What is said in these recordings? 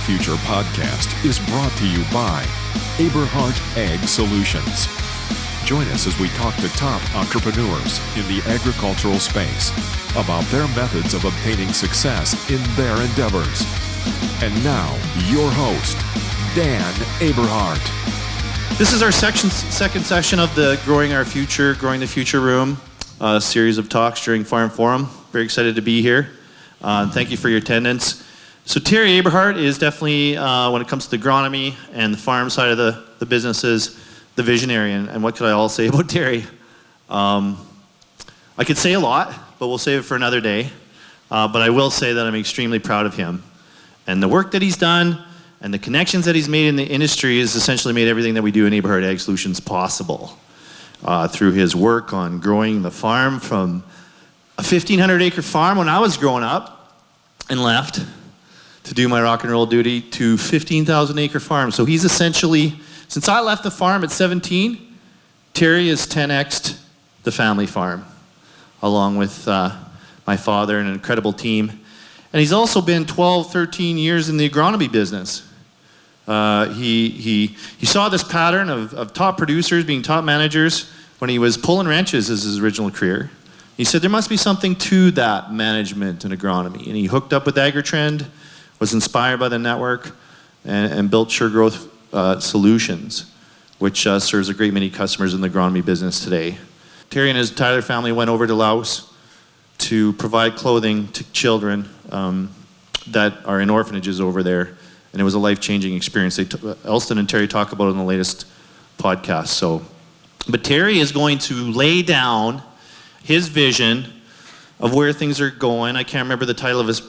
Future podcast is brought to you by Aberhart Ag Solutions. Join us as we talk to top entrepreneurs in the agricultural space about their methods of obtaining success in their endeavors. And now, your host, Dan Aberhart. This is our second session of the Growing the Future Room, a series of talks during Farm Forum. Very excited to be here. Thank you for your attendance. So Terry Aberhart is definitely, when it comes to agronomy and the farm side of the businesses, the visionary. And what could I all say about Terry? I could say a lot, but we'll save it for another day. But I will say that I'm extremely proud of him. And the work that he's done and the connections that he's made in the industry has essentially made everything that we do in Aberhart Ag Solutions possible. Through his work on growing the farm from a 1,500 acre farm when I was growing up and left to do my rock and roll duty to 15,000 acre farm. So he's essentially, since I left the farm at 17, Terry has 10x'd the family farm, along with my father and an incredible team. And he's also been 12, 13 years in the agronomy business. He saw this pattern of top producers being top managers when he was pulling ranches as his original career. He said there must be something to that management and agronomy. And he hooked up with AgriTrend, was inspired by the network, and built Sure Growth Solutions, which serves a great many customers in the agronomy business today. Terry and his Tyler family went over to Laos to provide clothing to children that are in orphanages over there, and it was a life-changing experience. Elston and Terry talk about it in the latest podcast. But Terry is going to lay down his vision of where things are going. I can't remember the title of his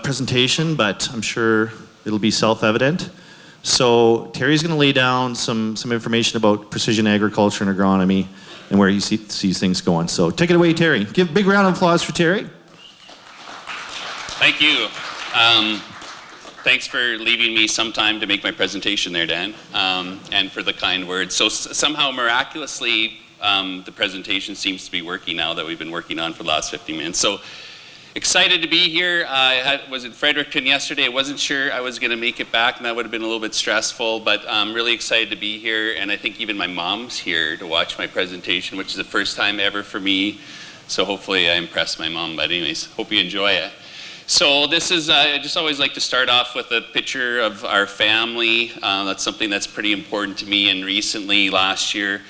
presentation, but I'm sure it'll be self-evident. So Terry's going to lay down some information about precision agriculture and agronomy and where he sees things going. So take it away, Terry. Give a big round of applause for Terry. Thank you. Thanks for leaving me some time to make my presentation there, Dan, and for the kind words. So somehow, miraculously, the presentation seems to be working now that we've been working on for the last 50 minutes. So excited to be here. I was in Fredericton yesterday. I wasn't sure I was going to make it back, and that would have been a little bit stressful, but I'm really excited to be here, and I think even my mom's here to watch my presentation, which is the first time ever for me, so hopefully I impress my mom. But anyways, hope you enjoy it. So this is, I just always like to start off with a picture of our family. That's something that's pretty important to me, and recently, last year,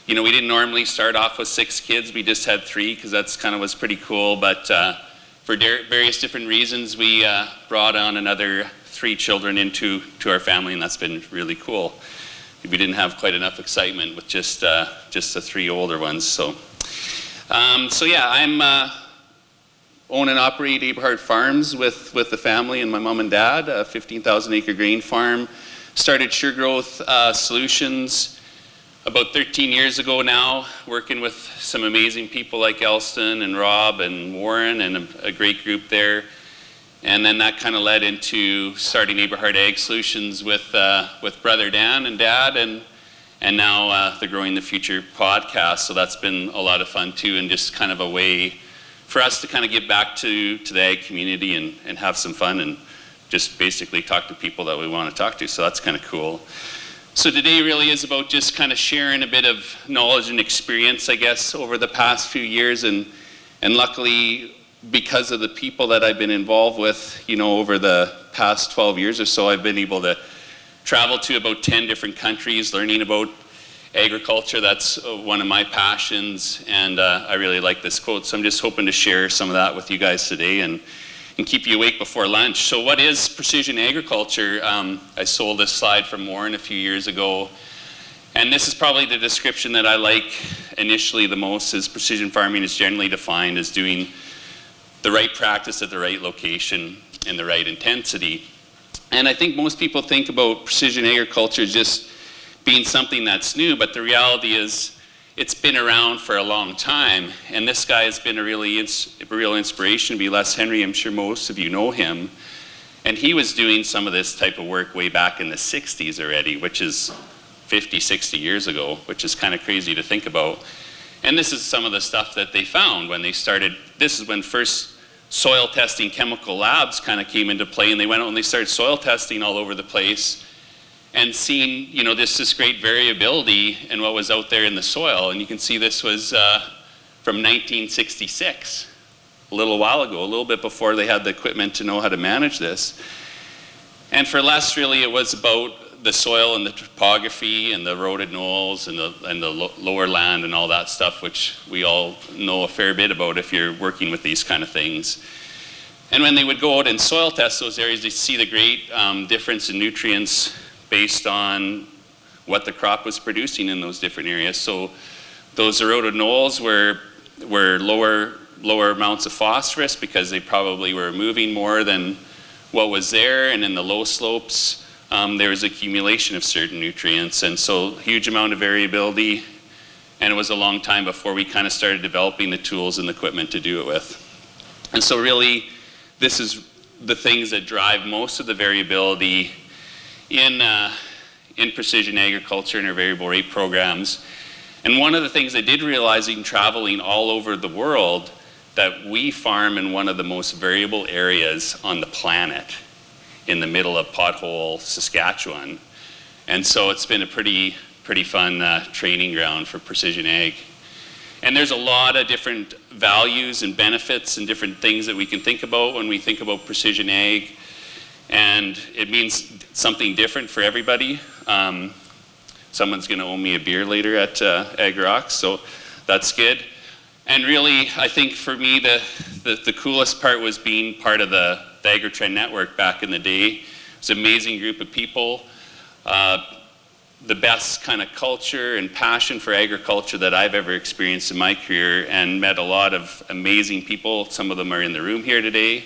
we didn't normally start off with 6 kids. We just had 3 because that's kind of was pretty cool, but for various different reasons, we brought on another 3 children into our family, and that's been really cool. We didn't have quite enough excitement with just the 3 older ones. So yeah, I'm own and operate Aberhart Farms with the family and my mom and dad, a 15,000 acre grain farm. Started Sure Growth Solutions about 13 years ago now, working with some amazing people like Elston and Rob and Warren and a great group there. And then that kind of led into starting Aberhart Ag Solutions with brother Dan and dad, and now the Growing the Future podcast. So that's been a lot of fun too, and just kind of a way for us to kind of give back to the ag community and have some fun and just basically talk to people that we want to talk to. So that's kind of cool. So today really is about just kind of sharing a bit of knowledge and experience, I guess, over the past few years. And luckily, because of the people that I've been involved with, over the past 12 years or so, I've been able to travel to about 10 different countries, learning about agriculture. That's one of my passions, and I really like this quote. So I'm just hoping to share some of that with you guys today and keep you awake before lunch. So what is precision agriculture? I sold this slide from Warren a few years ago, and this is probably the description that I like initially the most. Is precision farming is generally defined as doing the right practice at the right location and the right intensity. And I think most people think about precision agriculture as just being something that's new, but the reality is it's been around for a long time, and this guy has been a real inspiration to me. Les Henry, I'm sure most of you know him, and he was doing some of this type of work way back in the 60s already, which is 50, 60 years ago, which is kind of crazy to think about. And this is some of the stuff that they found when they started. This is when first soil testing chemical labs kind of came into play, and they went out and they started soil testing all over the place and seeing, you know, this great variability in what was out there in the soil. And you can see this was from 1966, a little while ago, a little bit before they had the equipment to know how to manage this. And for Les, really, it was about the soil and the topography and the eroded knolls and the lower land and all that stuff, which we all know a fair bit about if you're working with these kind of things. And when they would go out and soil test those areas, they see the great difference in nutrients based on what the crop was producing in those different areas. So those eroded knolls were lower amounts of phosphorus because they probably were moving more than what was there, and in the low slopes there was accumulation of certain nutrients, and so huge amount of variability. And it was a long time before we kind of started developing the tools and the equipment to do it with. And so really, this is the things that drive most of the variability in precision agriculture and our variable rate programs. And one of the things I did realize in traveling all over the world, that we farm in one of the most variable areas on the planet, in the middle of pothole Saskatchewan. And so it's been a pretty fun training ground for precision ag. And there's a lot of different values and benefits and different things that we can think about when we think about precision ag. And it means something different for everybody. Someone's gonna owe me a beer later at Ag Rocks, so that's good. And really, I think for me, the coolest part was being part of the AgriTrend network back in the day. It's an amazing group of people. The best kind of culture and passion for agriculture that I've ever experienced in my career, and met a lot of amazing people. Some of them are in the room here today.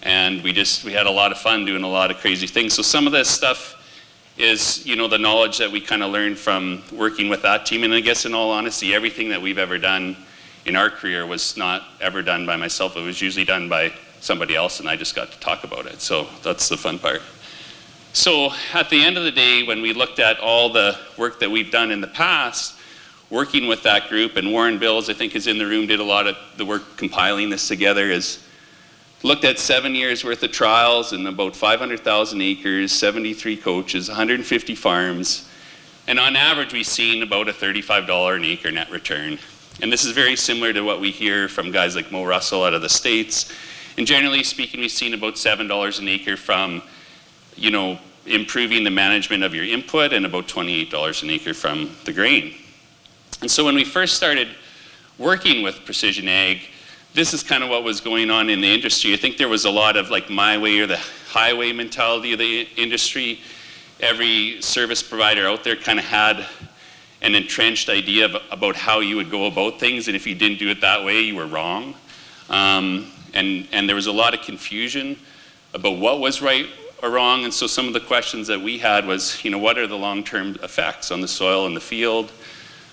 And we had a lot of fun doing a lot of crazy things. So some of this stuff is, you know, the knowledge that we kind of learned from working with that team. And I guess in all honesty, everything that we've ever done in our career was not ever done by myself. It was usually done by somebody else, and I just got to talk about it. So that's the fun part. So at the end of the day, when we looked at all the work that we've done in the past, working with that group, and Warren Bills, I think, is in the room, did a lot of the work compiling this together, is looked at 7 years worth of trials and about 500,000 acres, 73 coaches, 150 farms, and on average we've seen about a $35 an acre net return. And this is very similar to what we hear from guys like Mo Russell out of the States. And generally speaking, we've seen about $7 an acre from, you know, improving the management of your input, and about $28 an acre from the grain. And so when we first started working with precision ag, this is kind of what was going on in the industry. I think there was a lot of like my way or the highway mentality of the industry. Every service provider out there kind of had an entrenched idea about how you would go about things, and if you didn't do it that way, you were wrong. And there was a lot of confusion about what was right or wrong. And so some of the questions that we had was, you know, what are the long-term effects on the soil and the field?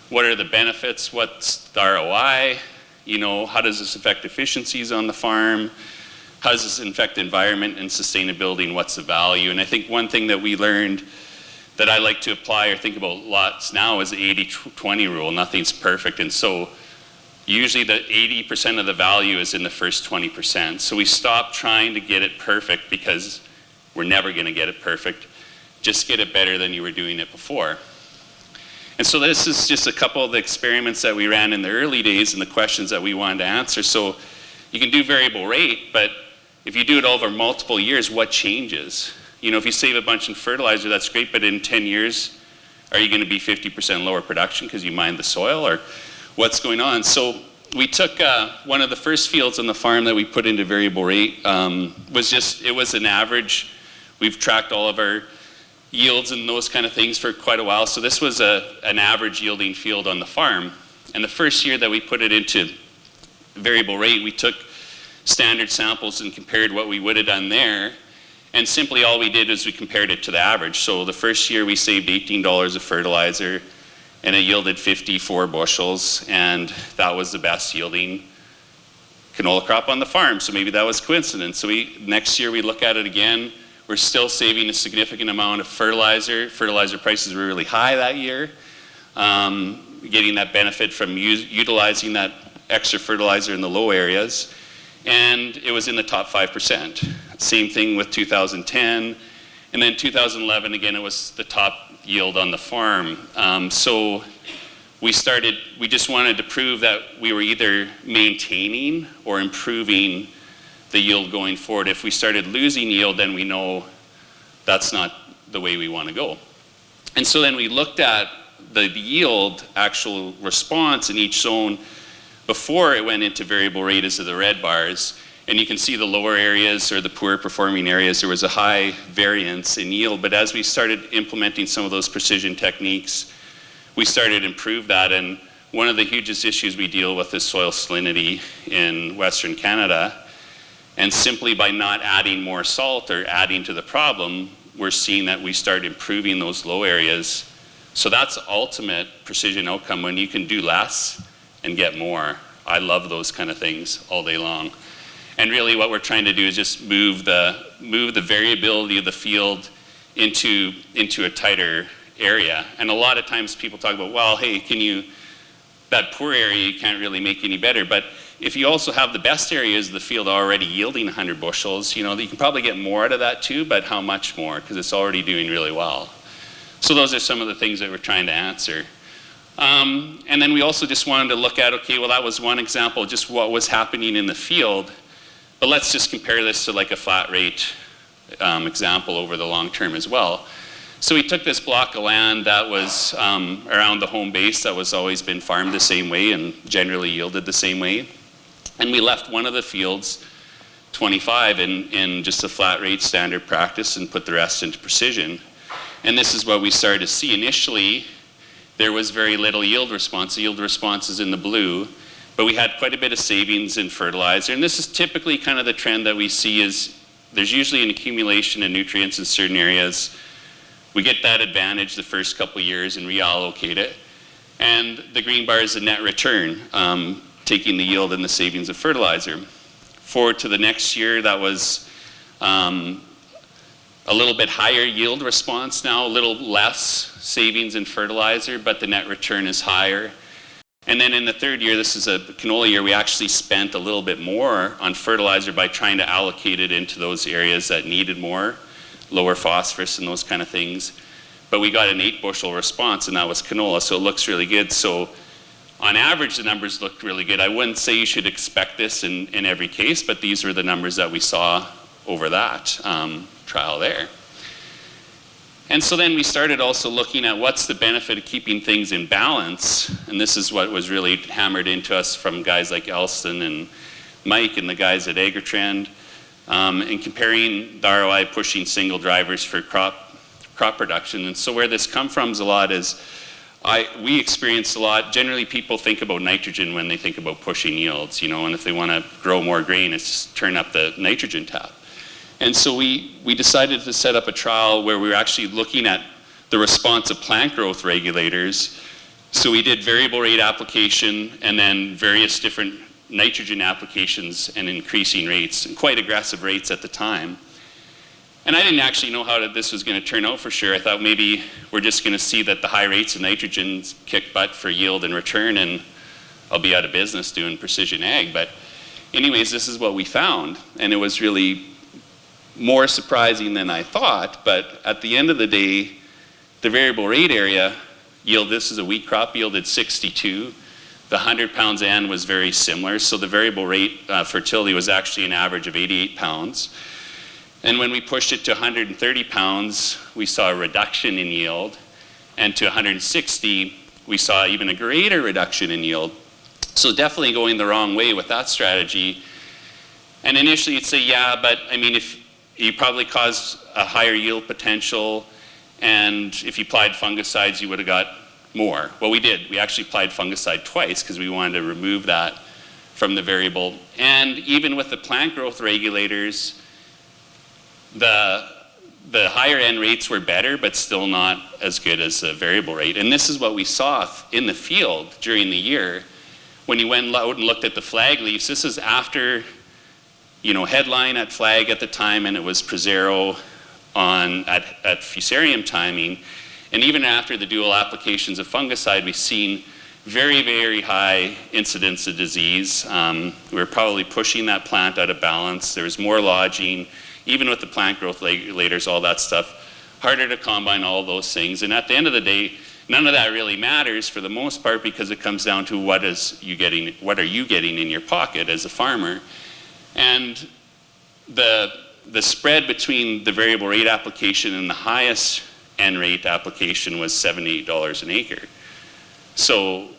What are the benefits? What's the ROI? You know, how does this affect efficiencies on the farm? How does this affect environment and sustainability, and what's the value? And I think one thing that we learned that I like to apply or think about lots now is the 80-20 rule. Nothing's perfect, and so usually the 80% of the value is in the first 20%. So we stopped trying to get it perfect, because we're never gonna get it perfect. Just get it better than you were doing it before. And so this is just a couple of the experiments that we ran in the early days and the questions that we wanted to answer. So you can do variable rate, but if you do it over multiple years, what changes? You know, if you save a bunch in fertilizer, that's great, but in 10 years, are you gonna be 50% lower production because you mined the soil, or what's going on? So we took one of the first fields on the farm that we put into variable rate, it was an average. We've tracked all of our yields and those kind of things for quite a while. So this was an average yielding field on the farm. And the first year that we put it into variable rate, we took standard samples and compared what we would have done there. And simply all we did is we compared it to the average. So the first year we saved $18 of fertilizer, and it yielded 54 bushels, and that was the best yielding canola crop on the farm. So maybe that was coincidence. So next year we look at it again. We're still saving a significant amount of fertilizer. Fertilizer prices were really high that year. Getting that benefit from utilizing that extra fertilizer in the low areas. and it was in the top 5%. Same thing with 2010, and then 2011, again, it was the top yield on the farm. So we just wanted to prove that we were either maintaining or improving the yield going forward. If we started losing yield, then we know that's not the way we want to go. And so then we looked at the yield actual response in each zone before it went into variable rate as the red bars. And you can see the lower areas or the poor performing areas, there was a high variance in yield. But as we started implementing some of those precision techniques, we started to improve that. And one of the hugest issues we deal with is soil salinity in Western Canada. And simply by not adding more salt or adding to the problem, we're seeing that we start improving those low areas. So that's ultimate precision outcome, when you can do less and get more. I love those kind of things all day long. And really what we're trying to do is just move the variability of the field into a tighter area. And a lot of times people talk about, well, hey, that poor area you can't really make any better. But if you also have the best areas of the field already yielding 100 bushels, you can probably get more out of that too, but how much more? Because it's already doing really well. So those are some of the things that we're trying to answer. And then we also just wanted to look at, okay, well, that was one example, just what was happening in the field. But let's just compare this to like a flat rate example over the long term as well. So we took this block of land that was around the home base that was always been farmed the same way and generally yielded the same way. And we left one of the fields, 25, in just a flat rate standard practice and put the rest into precision. And this is what we started to see. Initially, there was very little yield response. The yield response is in the blue. But we had quite a bit of savings in fertilizer. And this is typically kind of the trend that we see is there's usually an accumulation of nutrients in certain areas. We get that advantage the first couple of years and reallocate it. And the green bar is the net return, taking the yield and the savings of fertilizer. Forward to the next year, that was a little bit higher yield response now, a little less savings in fertilizer, but the net return is higher. And then in the third year, this is a canola year, we actually spent a little bit more on fertilizer by trying to allocate it into those areas that needed more, lower phosphorus and those kind of things. But we got an 8 bushel response, and that was canola, so it looks really good. So on average, the numbers look really good. I wouldn't say you should expect this in every case, but these were the numbers that we saw over that trial there. And so then we started also looking at what's the benefit of keeping things in balance. And this is what was really hammered into us from guys like Elston and Mike and the guys at AgriTrend, and comparing the ROI pushing single drivers for crop production. And so where this comes from is a lot is, we experienced a lot, generally people think about nitrogen when they think about pushing yields, and if they want to grow more grain, it's just turn up the nitrogen tap. And so we decided to set up a trial where we were actually looking at the response of plant growth regulators. So we did variable rate application and then various different nitrogen applications and increasing rates, and quite aggressive rates at the time. And I didn't actually know how this was going to turn out for sure. I thought maybe we're just going to see that the high rates of nitrogen kick butt for yield and return, and I'll be out of business doing precision ag. But anyways, this is what we found, and it was really more surprising than I thought. But at the end of the day, the variable rate area yield, this is a wheat crop, yielded 62. The 100 pounds N was very similar, so the variable rate fertility was actually an average of 88 pounds. And when we pushed it to 130 pounds, we saw a reduction in yield, and to 160, we saw even a greater reduction in yield. So definitely going the wrong way with that strategy. And initially you'd say, yeah, but I mean, if you probably caused a higher yield potential, and if you applied fungicides, you would have got more. Well, we did. We actually applied fungicide twice because we wanted to remove that from the variable. And even with the plant growth regulators, the higher end rates were better, but still not as good as the variable rate. And this is what we saw in the field during the year. When you went out and looked at the flag leaves, this is after headline at flag at the time, and it was Prezero at fusarium timing. And even after the dual applications of fungicide, we've seen very, very high incidence of disease. We were probably pushing that plant out of balance. There was more lodging, even with the plant growth regulators, all that stuff. Harder to combine all those things. And at the end of the day, none of that really matters for the most part, because it comes down to what are you getting in your pocket as a farmer. And the spread between the variable rate application and the highest N rate application was $78 an acre. So,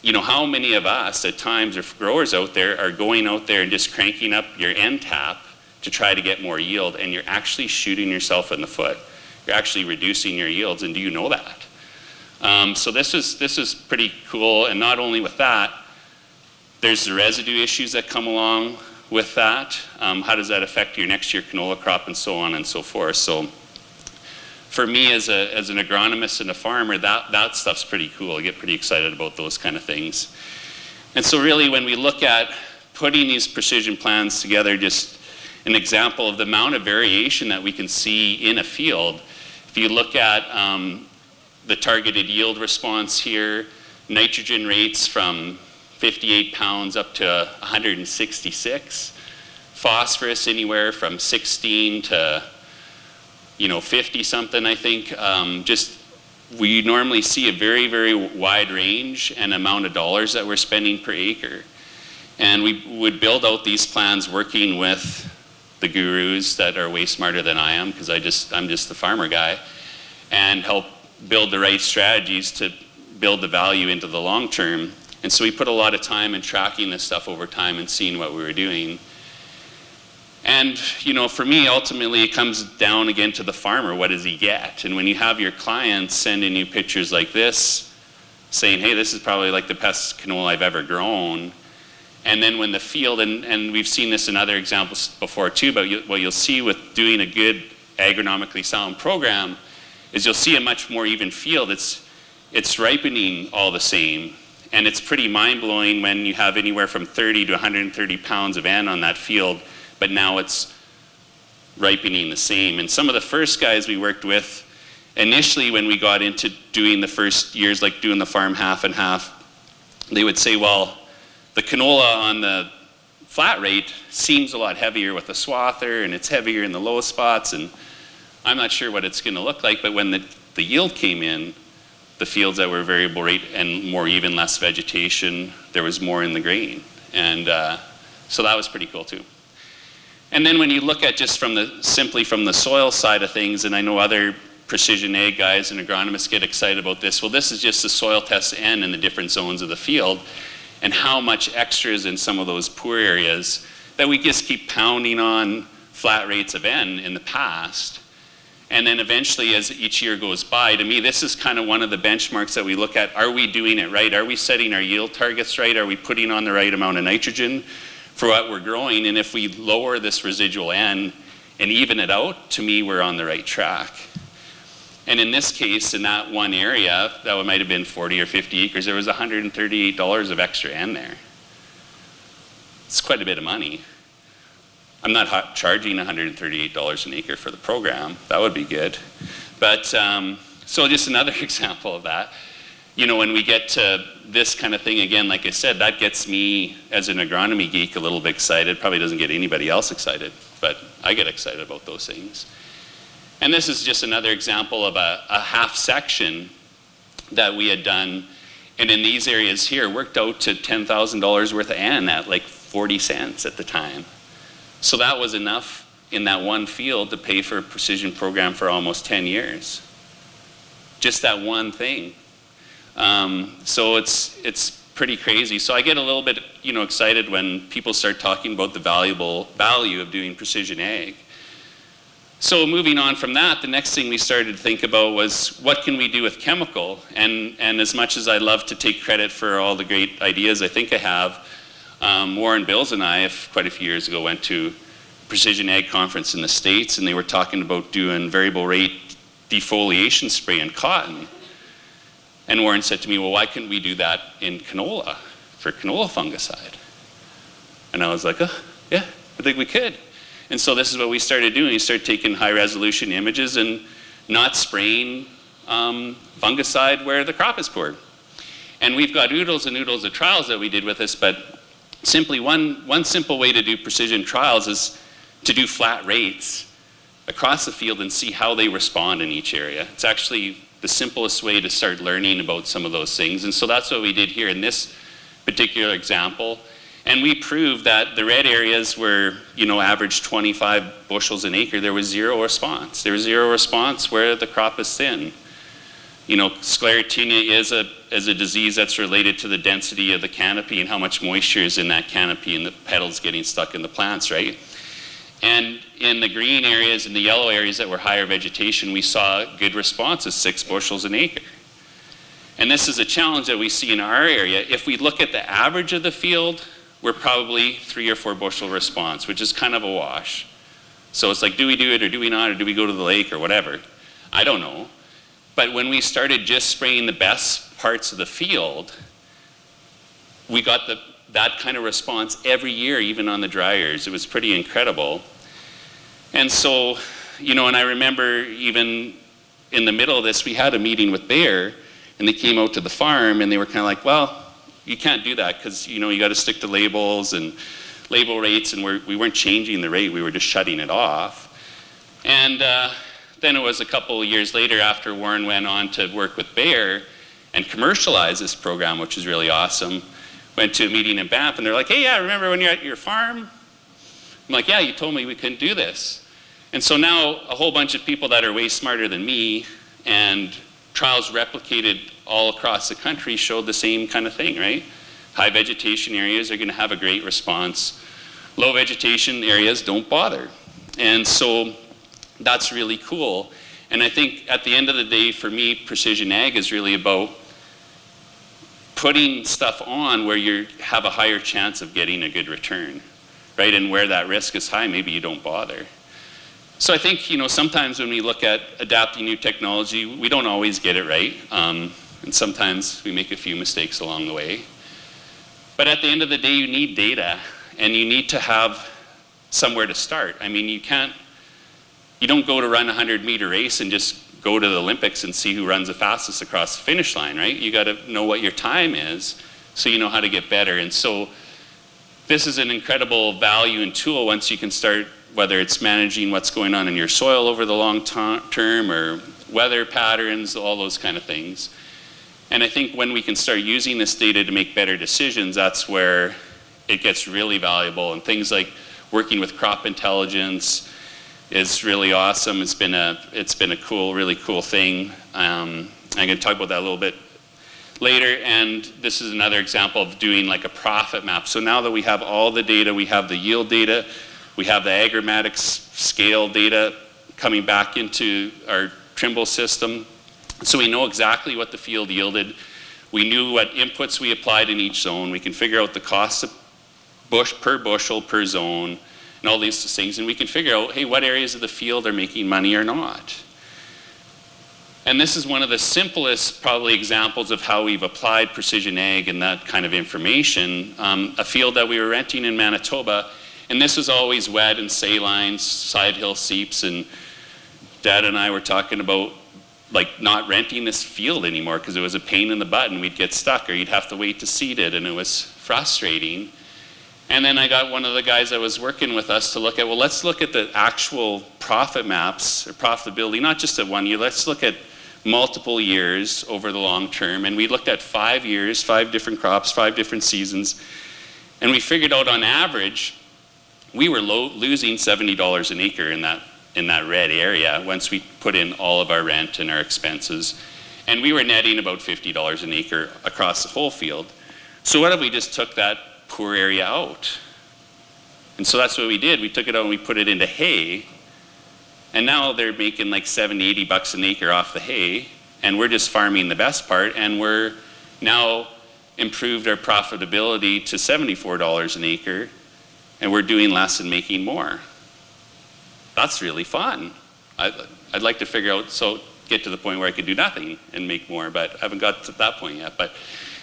you know, how many of us at times, or growers out there, are going out there and just cranking up your N tap to try to get more yield, and you're actually shooting yourself in the foot. You're actually reducing your yields, and do you know that? So this is pretty cool, and not only with that, there's the residue issues that come along with that. How does that affect your next year canola crop, and so on and so forth. So for me as an agronomist and a farmer, that stuff's pretty cool. I get pretty excited about those kind of things. And so really when we look at putting these precision plans together, just an example of the amount of variation that we can see in a field. If you look at the targeted yield response here, nitrogen rates from 58 pounds up to 166, phosphorus anywhere from 16 to 50 something, I think. We normally see a very, very wide range and amount of dollars that we're spending per acre. And we would build out these plans working with the gurus that are way smarter than I am, because I'm just the farmer guy, and help build the right strategies to build the value into the long term. And so we put a lot of time in tracking this stuff over time and seeing what we were doing. And, for me, ultimately, it comes down again to the farmer. What does he get? And when you have your clients sending you pictures like this, saying, hey, this is probably like the best canola I've ever grown. And then when the field, and we've seen this in other examples before too, but what you'll see with doing a good agronomically sound program is you'll see a much more even field. It's ripening all the same. And it's pretty mind-blowing when you have anywhere from 30 to 130 pounds of N on that field, but now it's ripening the same. And some of the first guys we worked with, initially when we got into doing the first years, like doing the farm half and half, they would say, well, the canola on the flat rate seems a lot heavier with the swather, and it's heavier in the low spots, and I'm not sure what it's gonna look like. But when the yield came in, the fields that were variable rate and more even, less vegetation, there was more in the grain. And so that was pretty cool too. And then when you look at just simply from the soil side of things, and I know other precision ag guys and agronomists get excited about this, well, this is just the soil test N in the different zones of the field, and how much extra is in some of those poor areas that we just keep pounding on flat rates of N in the past. And then eventually, as each year goes by, to me, this is kind of one of the benchmarks that we look at. Are we doing it right? Are we setting our yield targets right? Are we putting on the right amount of nitrogen for what we're growing? And if we lower this residual N and even it out, to me, we're on the right track. And in this case, in that one area, that might have been 40 or 50 acres, there was $138 of extra N there. It's quite a bit of money. I'm not charging $138 an acre for the program. That would be good. But, so just another example of that. When we get to this kind of thing, again, like I said, that gets me as an agronomy geek a little bit excited. Probably doesn't get anybody else excited, but I get excited about those things. And this is just another example of a half section that we had done. And in these areas here, worked out to $10,000 worth of N at like 40 cents at the time. So that was enough in that one field to pay for a precision program for almost 10 years. Just that one thing. So it's pretty crazy. So I get a little bit excited when people start talking about the value of doing precision ag. So moving on from that, the next thing we started to think about was, what can we do with chemical? And as much as I love to take credit for all the great ideas I think I have, Warren Bills and I, quite a few years ago, went to a precision ag conference in the States, and they were talking about doing variable rate defoliation spray in cotton. And Warren said to me, well, why couldn't we do that in canola, for canola fungicide? And I was like, oh, yeah, I think we could. And so this is what we started doing. We started taking high resolution images and not spraying fungicide where the crop is poor. And we've got oodles and oodles of trials that we did with this, but simply one simple way to do precision trials is to do flat rates across the field and see how they respond in each area. It's actually the simplest way to start learning about some of those things. And so that's what we did here in this particular example. And we proved that the red areas were, average 25 bushels an acre. There was zero response. There was zero response where the crop is thin. Sclerotinia is a disease that's related to the density of the canopy and how much moisture is in that canopy and the petals getting stuck in the plants, right? And in the green areas and the yellow areas that were higher vegetation, we saw good responses, 6 bushels an acre. And this is a challenge that we see in our area. If we look at the average of the field, we're probably 3 or 4 bushel response, which is kind of a wash. So it's like, do we do it or do we not, or do we go to the lake or whatever? I don't know. But when we started just spraying the best parts of the field, we got that kind of response every year, even on the dry years. It was pretty incredible. And so, and I remember even in the middle of this, we had a meeting with Bayer, and they came out to the farm, and they were kind of like, well, you can't do that because, you got to stick to labels and label rates, and we weren't changing the rate, we were just shutting it off. And then it was a couple of years later after Warren went on to work with Bayer and commercialize this program, which is really awesome. Went to a meeting in Banff, and they're like, hey, yeah, remember when you're at your farm? I'm like, yeah, you told me we couldn't do this. And so now a whole bunch of people that are way smarter than me, and trials replicated all across the country showed the same kind of thing, right? High vegetation areas are going to have a great response. Low vegetation areas don't bother. And so that's really cool. And I think at the end of the day, for me, precision ag is really about putting stuff on where you have a higher chance of getting a good return, right? And where that risk is high, maybe you don't bother. So I think, sometimes when we look at adapting new technology, we don't always get it right. And sometimes we make a few mistakes along the way. But at the end of the day, you need data, and you need to have somewhere to start. I mean, you don't go to run a 100-meter race and just go to the Olympics and see who runs the fastest across the finish line, right? You got to know what your time is so you know how to get better. And so this is an incredible value and tool once you can start, whether it's managing what's going on in your soil over the long term or weather patterns, all those kind of things. And I think when we can start using this data to make better decisions, that's where it gets really valuable. And things like working with crop intelligence is really awesome. It's been a really cool thing. I'm going to talk about that a little bit later. And this is another example of doing like a profit map. So now that we have all the data, we have the yield data, we have the agromatic scale data coming back into our Trimble system. So we know exactly what the field yielded. We knew what inputs we applied in each zone. We can figure out the cost of per bushel per zone and all these things. And we can figure out, hey, what areas of the field are making money or not. And this is one of the simplest probably examples of how we've applied precision ag and that kind of information. A field that we were renting in Manitoba, and this was always wet and saline, side hill seeps, and Dad and I were talking about like not renting this field anymore because it was a pain in the butt and we'd get stuck or you'd have to wait to seed it, and it was frustrating. And then I got one of the guys that was working with us to look at, well, let's look at the actual profit maps or profitability, not just at 1 year, let's look at multiple years over the long term. And we looked at 5 years, 5 different crops, 5 different seasons, and we figured out on average we were losing $70 an acre in that red area once we put in all of our rent and our expenses. And we were netting about $50 an acre across the whole field. So what if we just took that poor area out? And so that's what we did. We took it out and we put it into hay. And now they're making like $70, $80 an acre off the hay. And we're just farming the best part. And we're now improved our profitability to $74 an acre. And we're doing less and making more. That's really fun. I'd like to figure out, get to the point where I could do nothing and make more, but I haven't got to that point yet. But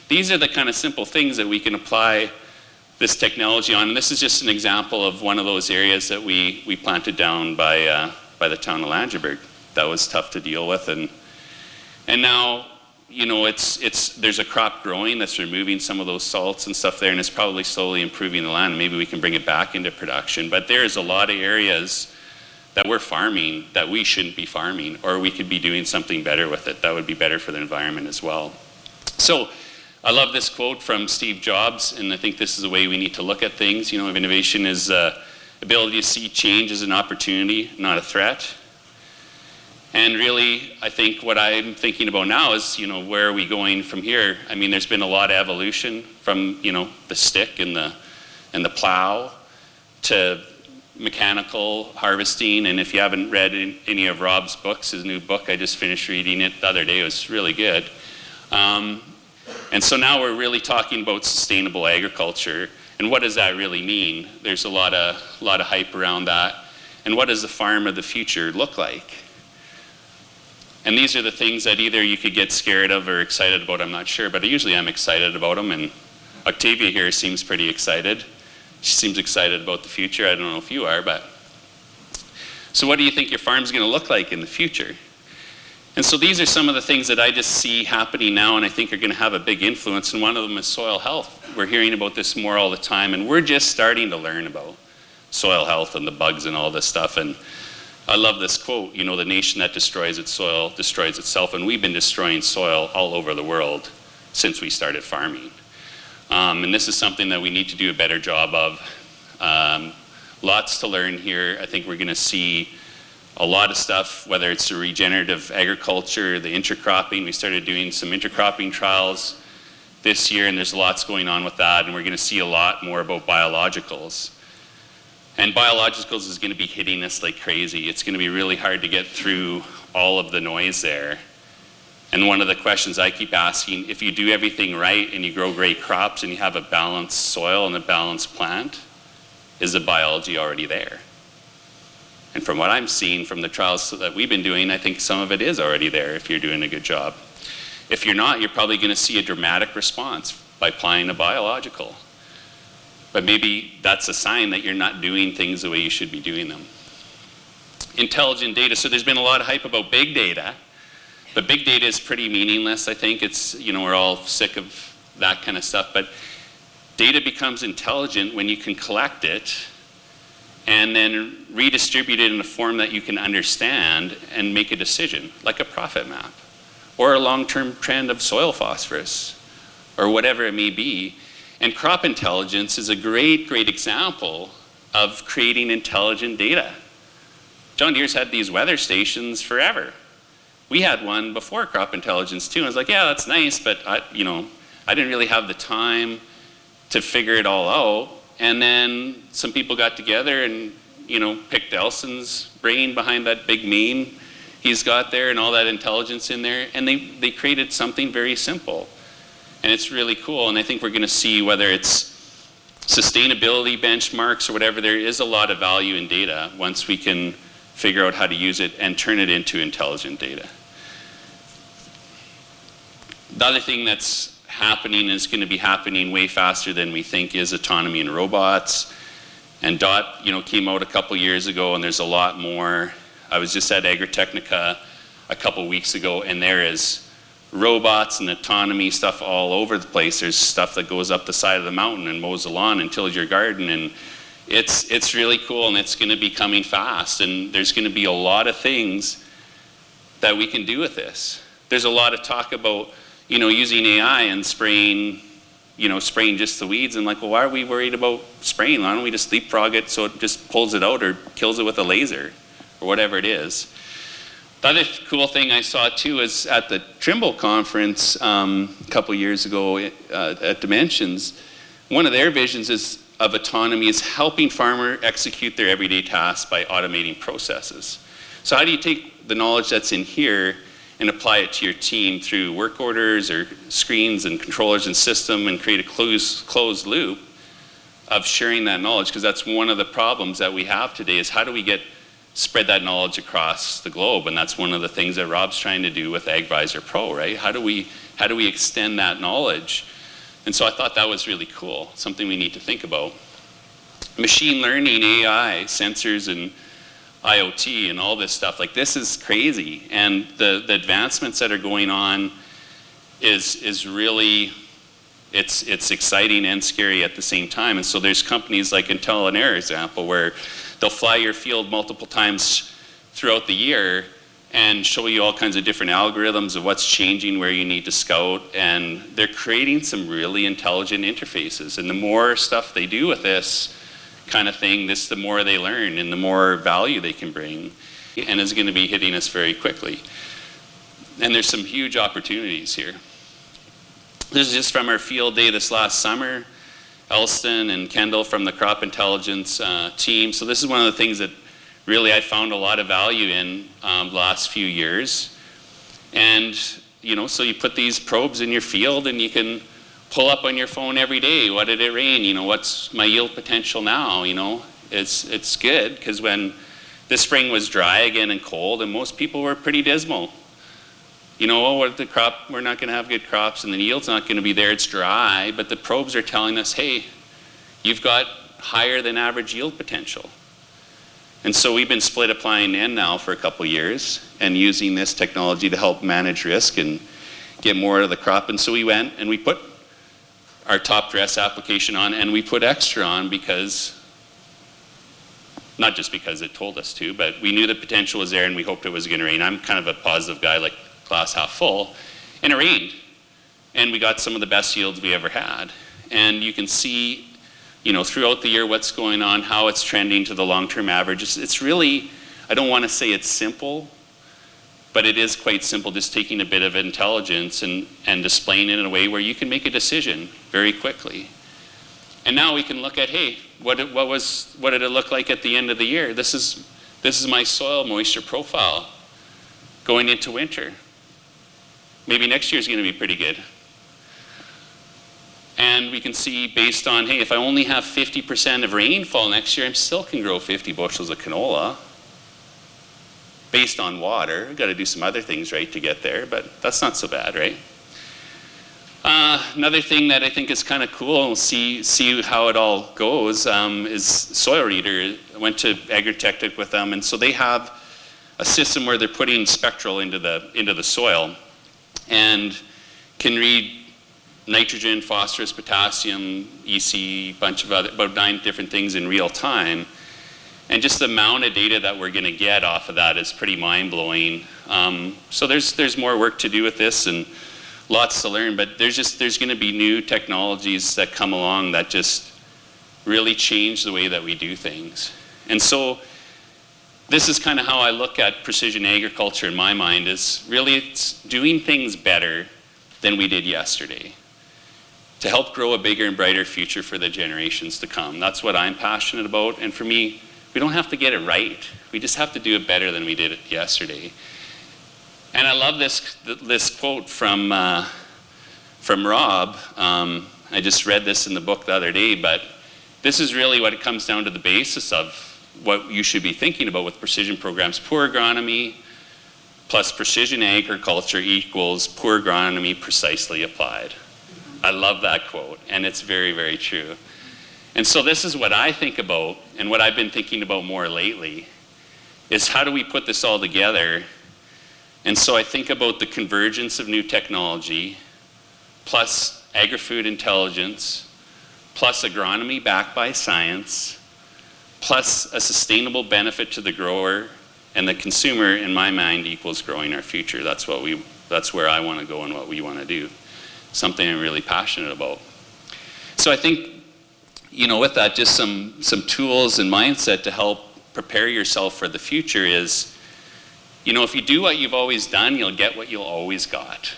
these are the kind of simple things that we can apply this technology on. And this is just an example of one of those areas that we planted down by the town of Langenburg. That was tough to deal with. And now you know, there's a crop growing that's removing some of those salts and stuff there, and it's probably slowly improving the land. Maybe we can bring it back into production. But there's a lot of areas that we're farming that we shouldn't be farming, or we could be doing something better with it that would be better for the environment as well. So I love this quote from Steve Jobs, and I think this is the way we need to look at things. You know, innovation is ability to see change as an opportunity, not a threat. And really, I think what I'm thinking about now is, you know, where are we going from here? I mean, there's been a lot of evolution from, you know, the stick and the plow to mechanical harvesting. And if you haven't read any of Rob's books, his new book, I just finished reading it the other day, it was really good. And so now we're really talking about sustainable agriculture, and what does that really mean? There's a lot of hype around that. And what does the farm of the future look like? And these are the things that either you could get scared of or excited about, I'm not sure, but usually I'm excited about them, and Octavia here seems pretty excited. She seems excited about the future. I don't know if you are, but. So what do you think your farm's gonna look like in the future? And so these are some of the things that I just see happening now and I think are gonna have a big influence, and one of them is soil health. We're hearing about this more all the time, and we're just starting to learn about soil health and the bugs and all this stuff. And I love this quote, you know, the nation that destroys its soil destroys itself, and we've been destroying soil all over the world since we started farming. And this is something that we need to do a better job of. Lots to learn here. I think we're gonna see a lot of stuff, whether it's the regenerative agriculture, the intercropping. We started doing some intercropping trials this year, and there's lots going on with that, and we're gonna see a lot more about biologicals. And biologicals is gonna be hitting us like crazy. It's gonna be really hard to get through all of the noise there. And one of the questions I keep asking, if you do everything right and you grow great crops and you have a balanced soil and a balanced plant, is the biology already there? And from what I'm seeing from the trials that we've been doing, I think some of it is already there if you're doing a good job. If you're not, you're probably gonna see a dramatic response by applying a biological. But maybe that's a sign that you're not doing things the way you should be doing them. Intelligent data, so there's been a lot of hype about big data, but big data is pretty meaningless, I think. It's, you know, we're all sick of that kind of stuff, but data becomes intelligent when you can collect it and then redistribute it in a form that you can understand and make a decision, like a profit map, or a long-term trend of soil phosphorus, or whatever it may be. And crop intelligence is a great, great example of creating intelligent data. John Deere's had these weather stations forever. We had one before crop intelligence too. And I was like, yeah, that's nice, but I didn't really have the time to figure it all out. And then some people got together and, you know, picked Elson's brain behind that big meme he's got there and all that intelligence in there. And they created something very simple. And it's really cool. And I think we're gonna see whether it's sustainability benchmarks or whatever, there is a lot of value in data once we can figure out how to use it and turn it into intelligent data. The other thing that's happening is going to be happening way faster than we think is autonomy and robots. And DOT, you know, came out a couple years ago, and there's a lot more. I was just at Agritechnica a couple weeks ago, and there is robots and autonomy stuff all over the place. There's stuff that goes up the side of the mountain and mows the lawn and tills your garden, and it's really cool, and it's going to be coming fast. And there's going to be a lot of things that we can do with this. There's a lot of talk about, you know, using AI and spraying just the weeds, and like, well, why are we worried about spraying? Why don't we just leapfrog it so it just pulls it out or kills it with a laser or whatever it is? The other cool thing I saw too is at the Trimble conference a couple years ago at Dimensions, one of their visions of autonomy is helping farmers execute their everyday tasks by automating processes. So how do you take the knowledge that's in here and apply it to your team through work orders or screens and controllers and system, and create a closed loop of sharing that knowledge? Because that's one of the problems that we have today, is how do we spread that knowledge across the globe? And that's one of the things that Rob's trying to do with AgVisor Pro, right? How do we extend that knowledge? And so I thought that was really cool, something we need to think about. Machine learning, AI, sensors, and IoT and all this stuff, like, this is crazy. And the advancements that are going on is really, it's exciting and scary at the same time. And so there's companies like Intel and Air example where they'll fly your field multiple times throughout the year and show you all kinds of different algorithms of what's changing, where you need to scout, and they're creating some really intelligent interfaces. And the more stuff they do with this kind of thing, the more they learn and the more value they can bring. And it's going to be hitting us very quickly. And there's some huge opportunities here. This is just from our field day this last summer. Elston and Kendall from the crop intelligence team. So this is one of the things that really I found a lot of value in the last few years. And, so you put these probes in your field and you can pull up on your phone every day. What did it rain? What's my yield potential now? It's good, because when this spring was dry again and cold, and most people were pretty dismal. What the crop, we're not going to have good crops and the yield's not going to be there, it's dry, but the probes are telling us, hey, you've got higher than average yield potential. And so we've been split applying N now for a couple years and using this technology to help manage risk and get more out of the crop. And so we went and we put our top dress application on, and we put extra on because, not just because it told us to, but we knew the potential was there and we hoped it was going to rain. I'm kind of a positive guy, like glass half full, and it rained. And we got some of the best yields we ever had. And you can see, throughout the year what's going on, how it's trending to the long-term average. It's really, I don't want to say it's simple, but it is quite simple, just taking a bit of intelligence and displaying it in a way where you can make a decision very quickly. And now we can look at, hey, what did it look like at the end of the year? This is my soil moisture profile going into winter. Maybe next year's going to be pretty good. And we can see based on, hey, if I only have 50% of rainfall next year, I still can grow 50 bushels of canola based on water. I've got to do some other things, right, to get there, but that's not so bad, right? Another thing that I think is kind of cool, and we'll see how it all goes, is Soil Reader. I went to Agritech with them, and so they have a system where they're putting spectral into the soil and can read nitrogen, phosphorus, potassium, EC, bunch of other, about 9 different things in real time. And just the amount of data that we're going to get off of that is pretty mind-blowing. So there's more work to do with this and lots to learn, but there's going to be new technologies that come along that just really change the way that we do things. And so this is kind of how I look at precision agriculture in my mind, is really it's doing things better than we did yesterday to help grow a bigger and brighter future for the generations to come. That's what I'm passionate about. And for me, we don't have to get it right. We just have to do it better than we did it yesterday. And I love this quote from Rob. I just read this in the book the other day, but this is really what it comes down to, the basis of what you should be thinking about with precision programs. Poor agronomy plus precision agriculture equals poor agronomy precisely applied. I love that quote, and it's very, very true. And so this is what I think about, and what I've been thinking about more lately, is how do we put this all together? And so I think about the convergence of new technology, plus agri-food intelligence, plus agronomy backed by science, plus a sustainable benefit to the grower and the consumer, in my mind, equals growing our future. That's where I want to go and what we want to do. Something I'm really passionate about. So I think, with that, just some tools and mindset to help prepare yourself for the future is, if you do what you've always done, you'll get what you'll always got.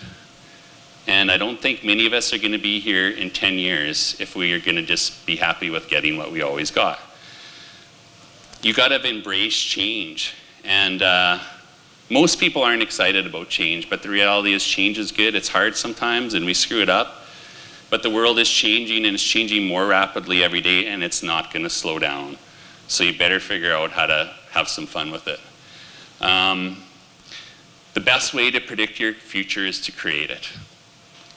And I don't think many of us are going to be here in 10 years if we are going to just be happy with getting what we always got. You got to embrace change. And most people aren't excited about change, but the reality is change is good. It's hard sometimes and we screw it up. But the world is changing, and it's changing more rapidly every day, and it's not going to slow down. So you better figure out how to have some fun with it. The best way to predict your future is to create it.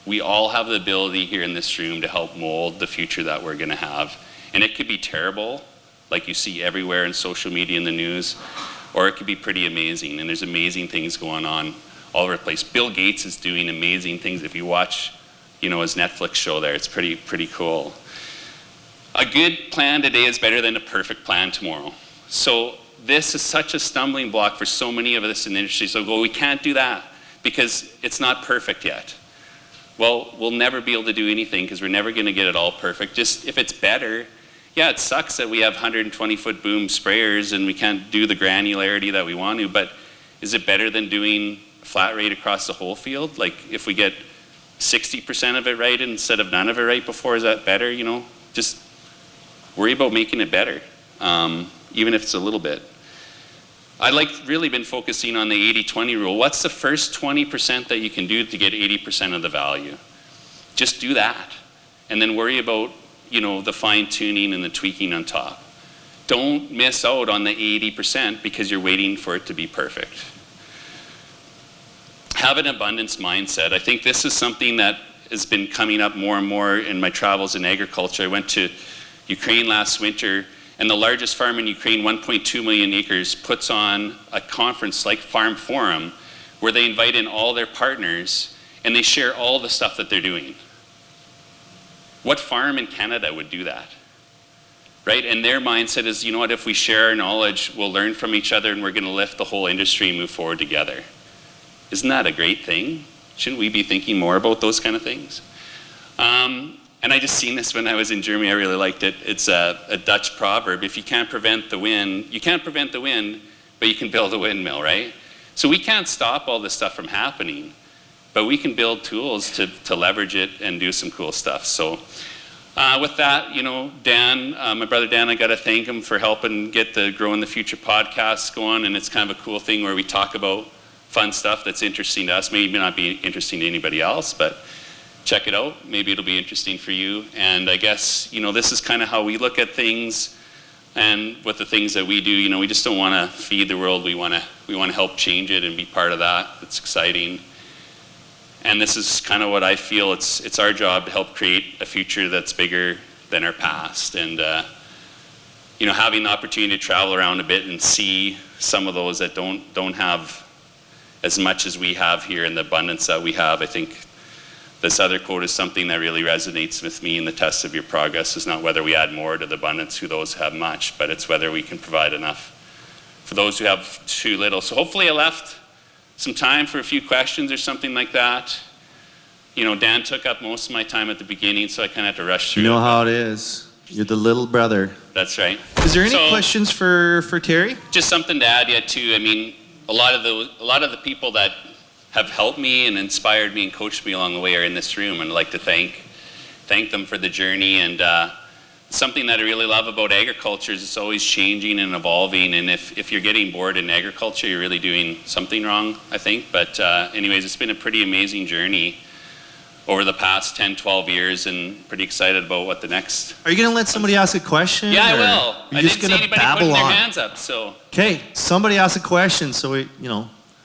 We all have the ability here in this room to help mold the future that we're going to have. And it could be terrible, like you see everywhere in social media and the news, or it could be pretty amazing. And there's amazing things going on all over the place. Bill Gates is doing amazing things. If you watch, his Netflix show there, it's pretty cool. A good plan today is better than a perfect plan tomorrow. So this is such a stumbling block for so many of us in the industry. So we can't do that because it's not perfect yet. Well, we'll never be able to do anything because we're never going to get it all perfect. Just if it's better, yeah, it sucks that we have 120-foot boom sprayers and we can't do the granularity that we want to, but is it better than doing flat rate across the whole field? Like if we get 60% of it right instead of none of it right before, is that better? Just worry about making it better, even if it's a little bit. Really been focusing on the 80-20 rule. What's the first 20% that you can do to get 80% of the value? Just do that. And then worry about, the fine tuning and the tweaking on top. Don't miss out on the 80% because you're waiting for it to be perfect. Have an abundance mindset. I think this is something that has been coming up more and more in my travels in agriculture. I went to Ukraine last winter, and the largest farm in Ukraine, 1.2 million acres, puts on a conference like Farm Forum where they invite in all their partners and they share all the stuff that they're doing. What farm in Canada would do that? Right? And their mindset is, if we share our knowledge, we'll learn from each other and we're going to lift the whole industry and move forward together. Isn't that a great thing? Shouldn't we be thinking more about those kind of things? And I just seen this when I was in Germany. I really liked it. It's a Dutch proverb. If you can't prevent the wind, but you can build a windmill, right? So we can't stop all this stuff from happening, but we can build tools to leverage it and do some cool stuff. So with that, Dan, my brother Dan, I got to thank him for helping get the Grow in the Future podcast going. And it's kind of a cool thing where we talk about fun stuff that's interesting to us. Maybe not be interesting to anybody else, but check it out. Maybe it'll be interesting for you. And I guess, this is kind of how we look at things. And with the things that we do, we just don't want to feed the world. We want to help change it and be part of that. It's exciting. And this is kind of what I feel. It's our job to help create a future that's bigger than our past. And, having the opportunity to travel around a bit and see some of those that don't have as much as we have here and the abundance that we have, I think this other quote is something that really resonates with me. And the test of your progress is not whether we add more to the abundance who those have much, but it's whether we can provide enough for those who have too little. So hopefully I left some time for a few questions or something like that. Dan took up most of my time at the beginning, so I kind of had to rush through. You know how it is. You're the little brother. That's right. Is there any questions for Terry? Just something to add yet too. I mean, a lot of the people that have helped me and inspired me and coached me along the way are in this room, and I'd like to thank them for the journey. And something that I really love about agriculture is it's always changing and evolving, and if you're getting bored in agriculture, you're really doing something wrong, I think. But anyways, it's been a pretty amazing journey over the past 10, 12 years, and pretty excited about what the next... Are you going to let somebody ask a question? Yeah, I will. You're I just didn't see anybody putting their hands up, so... Okay, somebody ask a question, so we,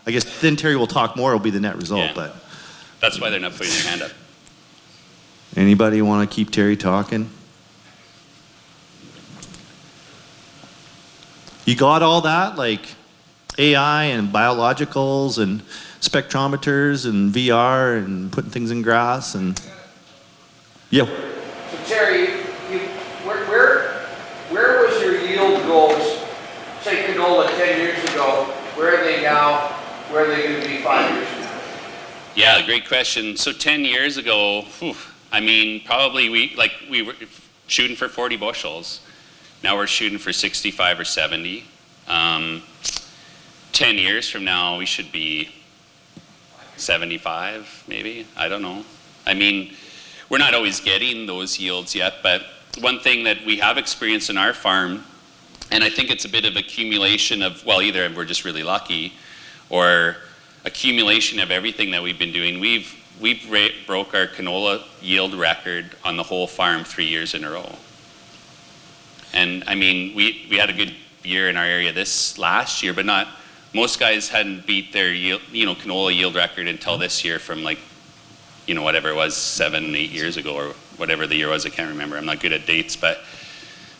I guess then Terry will talk more, will be the net result, Yeah. but... That's why they're not putting their hand up. Anybody want to keep Terry talking? You got all that, like AI and biologicals and spectrometers and VR and putting things in grass and... Yeah. So Terry, where was your yield goals, say canola 10 years ago? Where are they now? Where are they going to be 5 years from now? Yeah, great question. So 10 years ago, probably we were shooting for 40 bushels. Now we're shooting for 65 or 70. 10 years from now, we should be 75, maybe. I don't know. We're not always getting those yields yet, but one thing that we have experienced in our farm, and I think it's a bit of accumulation of, either we're just really lucky, or accumulation of everything that we've been doing. We've broke our canola yield record on the whole farm 3 years in a row. And we had a good year in our area this last year, but most guys hadn't beat their yield, canola yield record until this year from whatever it was 7, 8 years ago, or whatever the year was. I can't remember. I'm not good at dates, but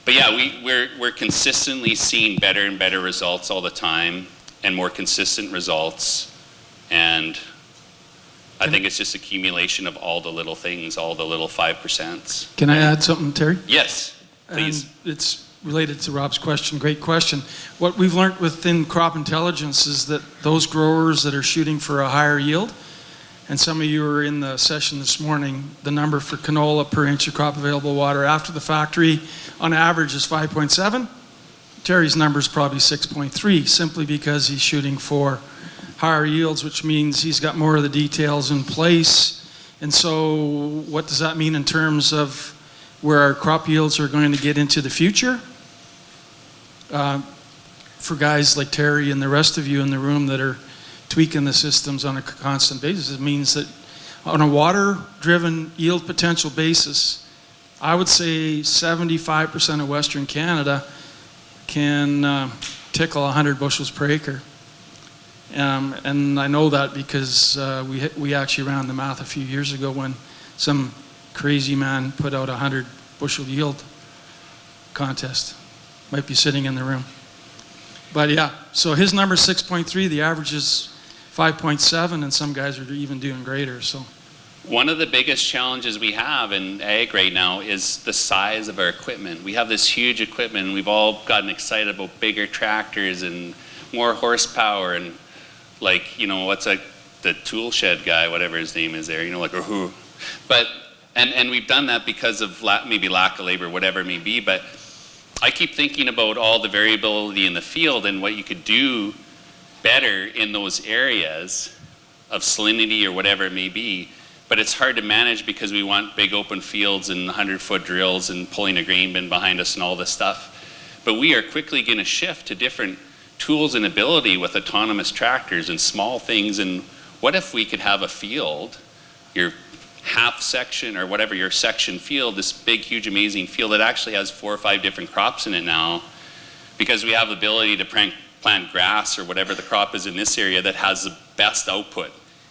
yeah, we're consistently seeing better and better results all the time, and more consistent results. And I think it's just accumulation of all the little things, all the little 5%. Can I add something, Terry? Yes, please. And it's related to Rob's question. Great question. What we've learned within crop intelligence is that those growers that are shooting for a higher yield, and some of you were in the session this morning, the number for canola per inch of crop available water after the factory on average is 5.7. Terry's number is probably 6.3, simply because he's shooting for higher yields, which means he's got more of the details in place. And so what does that mean in terms of where our crop yields are going to get into the future? For guys like Terry and the rest of you in the room that are tweaking the systems on a constant basis, it means that on a water-driven yield potential basis, I would say 75% of Western Canada can tickle 100 bushels per acre. And I know that because we actually ran the math a few years ago when some crazy man put out a 100 bushel yield contest. Might be sitting in the room. But yeah, so his number is 6.3, the average is 5.7, and some guys are even doing greater. So one of the biggest challenges we have in ag right now is the size of our equipment. We have this huge equipment, and we've all gotten excited about bigger tractors and more horsepower, and like, you know, what's like the tool shed guy, whatever his name is there, you know, like, but, and we've done that because of maybe lack of labor, whatever it may be, but I keep thinking about all the variability in the field and what you could do better in those areas of salinity or whatever it may be, but it's hard to manage because we want big open fields and 100-foot drills and pulling a grain bin behind us and all this stuff. But we are quickly going to shift to different tools and ability with autonomous tractors and small things. And what if we could have a field, your half section or whatever your section field, this big, huge, amazing field that actually has 4 or 5 different crops in it now, because we have the ability to plant grass or whatever the crop is in this area that has the best output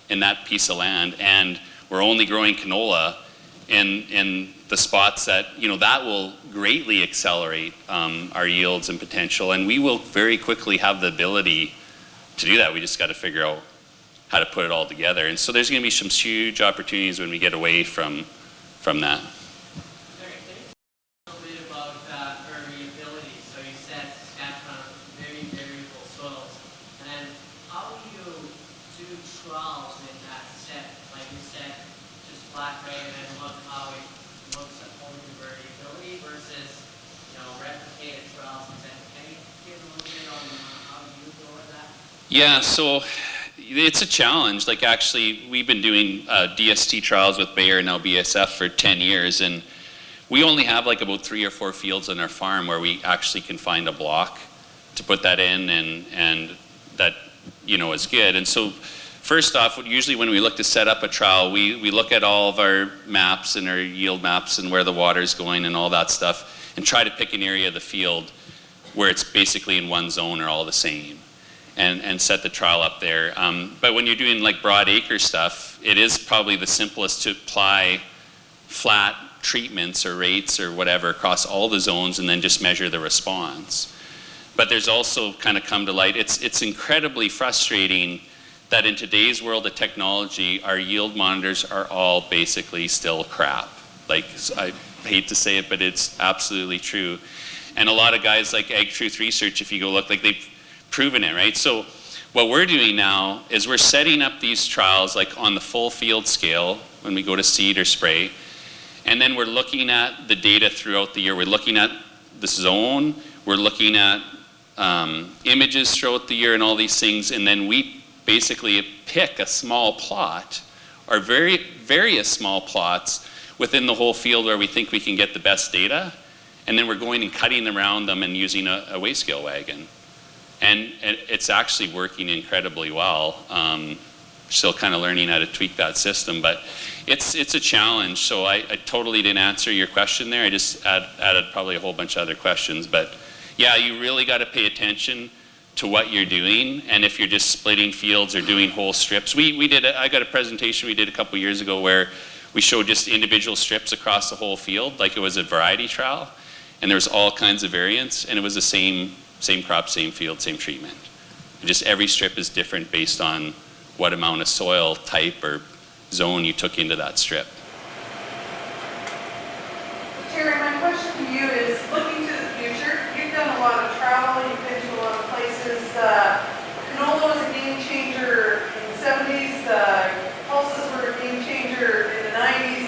in that piece of land. And we're only growing canola in the spots that, you know, that will greatly accelerate our yields and potential. And we will very quickly have the ability to do that. We just got to figure out how to put it all together. And so there's going to be some huge opportunities when we get away from that. Yeah, so it's a challenge. Like, actually, we've been doing DST trials with Bayer and now BASF for 10 years, and we only have like about 3 or 4 fields on our farm where we actually can find a block to put that in, and that, you know, is good. And so first off, usually when we look to set up a trial, we look at all of our maps and our yield maps and where the water is going and all that stuff, and try to pick an area of the field where it's basically in one zone or all the same. And set the trial up there. But when you're doing like broad acre stuff, it is probably the simplest to apply flat treatments or rates or whatever across all the zones and then just measure the response. But there's also kind of come to light, it's incredibly frustrating that in today's world of technology, our yield monitors are all basically still crap. Like, I hate to say it, but it's absolutely true. And a lot of guys like Ag Truth Research, if you go look, like they've proven it, right? So what we're doing now is we're setting up these trials like on the full field scale when we go to seed or spray, and then we're looking at the data throughout the year. We're looking at the zone, we're looking at images throughout the year and all these things, and then we basically pick a small plot or various small plots within the whole field where we think we can get the best data, and then we're going and cutting around them and using a weigh scale wagon. And it's actually working incredibly well. Still kind of learning how to tweak that system, but it's a challenge. So I totally didn't answer your question there. I just added probably a whole bunch of other questions. But yeah, you really got to pay attention to what you're doing. And if you're just splitting fields or doing whole strips, I got a presentation we did a couple years ago where we showed just individual strips across the whole field, like it was a variety trial, and there's all kinds of variants, and it was the same crop, same field, same treatment. Just every strip is different based on what amount of soil type or zone you took into that strip. Terry, my question to you is, looking to the future, you've done a lot of travel, you've been to a lot of places. Canola was a game changer in the 70s, pulses were a game changer in the 90s.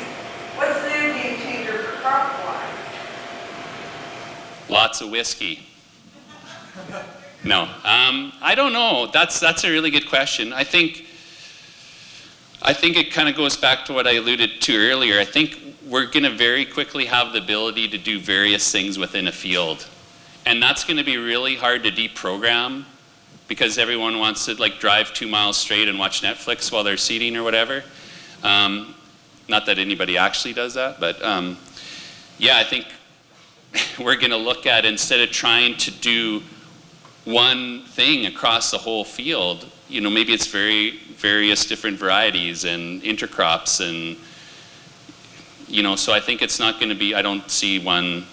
What's the new game changer for crop supply? Lots of whiskey. No, I don't know. That's a really good question. I think it kind of goes back to what I alluded to earlier. I think we're going to very quickly have the ability to do various things within a field. And that's going to be really hard to deprogram because everyone wants to like drive 2 miles straight and watch Netflix while they're seeding or whatever. Not that anybody actually does that, but yeah, I think we're going to look at, instead of trying to do one thing across the whole field, maybe it's various different varieties and intercrops, and so I think it's not going to be, I don't see one.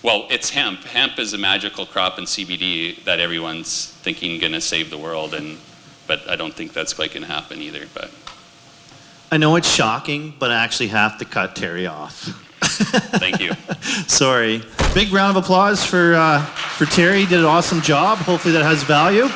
Well, it's hemp. Hemp is a magical crop in CBD that everyone's thinking going to save the world, but I don't think that's quite going to happen either. But I know it's shocking, but I actually have to cut Terry off. Thank you. Sorry. Big round of applause for Terry. He did an awesome job. Hopefully that has value.